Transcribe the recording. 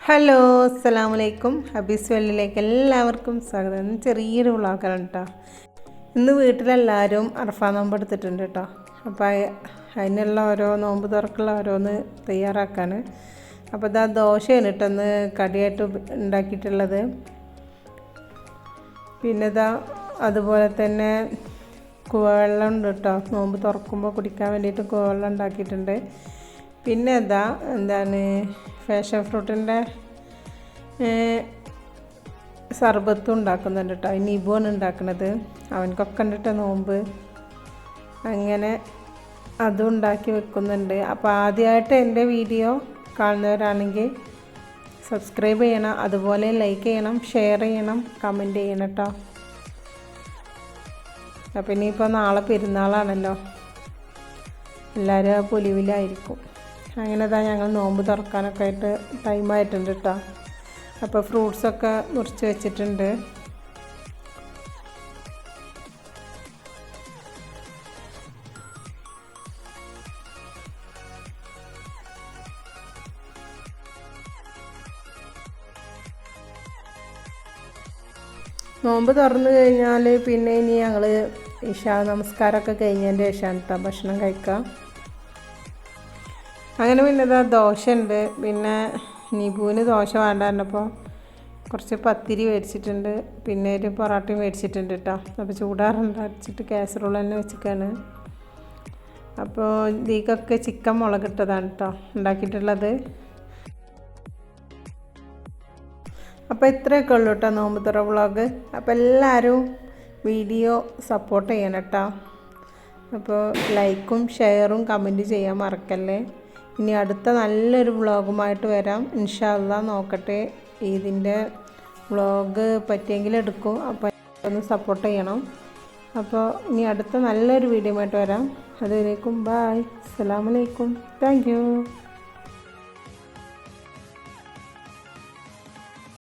Hello അസ്സലാമു അലൈക്കും. ഹബീസ് വെള്ളിലേക്ക് എല്ലാവർക്കും സ്വാഗതം. ചെറിയൊരു വ്ളോഗാണ് കേട്ടോ. ഇന്ന് വീട്ടിലെല്ലാവരും അറഫാ നോമ്പ് എടുത്തിട്ടുണ്ട് കേട്ടോ. അപ്പോൾ അതിനുള്ള ഓരോ നോമ്പ് തുറക്കുള്ള ഓരോന്ന് തയ്യാറാക്കാണ്. അപ്പോൾ ഇതാ ദോശയാണ് കേട്ടോ ഇന്ന് കടിയായിട്ട് ഉണ്ടാക്കിയിട്ടുള്ളത്. പിന്നെ ഇതാ അതുപോലെ തന്നെ കുവെള്ളം ഉണ്ട് കേട്ടോ. നോമ്പ് തുറക്കുമ്പോൾ കുടിക്കാൻ വേണ്ടിയിട്ട് കുവെള്ളം ഉണ്ടാക്കിയിട്ടുണ്ട്. പിന്നെ എന്താണ് ഫാഷൻ ഫ്രൂട്ടിൻ്റെ സർബത്തും ഉണ്ടാക്കുന്നുണ്ട് കേട്ടോ. നിബുവാണ് ഉണ്ടാക്കുന്നത്. അവനക്കൊക്കെ ഉണ്ടിട്ട് നോമ്പ്, അങ്ങനെ അതും ഉണ്ടാക്കി വെക്കുന്നുണ്ട്. അപ്പോൾ ആദ്യമായിട്ട് എൻ്റെ വീഡിയോ കാണുന്നവരാണെങ്കിൽ സബ്സ്ക്രൈബ് ചെയ്യണം, അതുപോലെ ലൈക്ക് ചെയ്യണം, ഷെയർ ചെയ്യണം, കമൻറ്റ് ചെയ്യണം കേട്ടോ. അപ്പോൾ ഇനിയിപ്പോൾ നാളെ പെരുന്നാളാണല്ലോ, എല്ലാവരും പൊലിവിലായിരിക്കും. അങ്ങനെ ഞങ്ങൾ നോമ്പ് തുറക്കാനൊക്കെ ആയിട്ട് ടൈമായിട്ടുണ്ട് കേട്ടോ. അപ്പോൾ ഫ്രൂട്ട്സൊക്കെ മുറിച്ച് വെച്ചിട്ടുണ്ട്. നോമ്പ് തുറന്നു കഴിഞ്ഞാൽ പിന്നെ ഇനി ഞങ്ങൾ ഇശാ നമസ്കാരമൊക്കെ കഴിഞ്ഞതിൻ്റെ ശേഷമാണ് കേട്ടോ ഭക്ഷണം കഴിക്കാം. അങ്ങനെ പിന്നെ ദോശ ഉണ്ട്. പിന്നെ നിബുവിന് ദോശ വേണ്ട പറഞ്ഞപ്പോൾ കുറച്ച് പത്തിരി മേടിച്ചിട്ടുണ്ട്, പിന്നെ ഒരു പൊറോട്ടയും മേടിച്ചിട്ടുണ്ട് കേട്ടോ. അപ്പോൾ ചൂടാറുണ്ടാച്ചിട്ട് കാസറോൾ തന്നെ വെച്ചിട്ടാണ്. അപ്പോൾ ഇതിക്കൊക്കെ ചിക്കൻ മുളകിട്ടതാണ് കേട്ടോ ഉണ്ടാക്കിയിട്ടുള്ളത്. അപ്പോൾ ഇത്രയൊക്കെ ഉള്ളൂ കേട്ടോ നോമ്പ് തുറ വ്ളോഗ്. അപ്പോൾ എല്ലാവരും വീഡിയോ സപ്പോർട്ട് ചെയ്യണം കേട്ടോ. അപ്പോൾ ലൈക്കും ഷെയറും കമൻറ്റ് ചെയ്യാൻ മറക്കല്ലേ. ഇനി അടുത്ത നല്ലൊരു വ്ളോഗുമായിട്ട് വരാം ഇൻഷാ അല്ലാഹ്. നോക്കട്ടെ, ഇതിൻ്റെ വ്ളോഗ് പറ്റിയെങ്കിലും എടുക്കും. അപ്പോൾ ഒന്ന് സപ്പോർട്ട് ചെയ്യണം. അപ്പോൾ ഇനി അടുത്ത നല്ലൊരു വീഡിയോ ആയിട്ട് വരാം. അതുവരേക്കും ബായ്, അസ്സലാമു അലൈക്കും, താങ്ക് യു.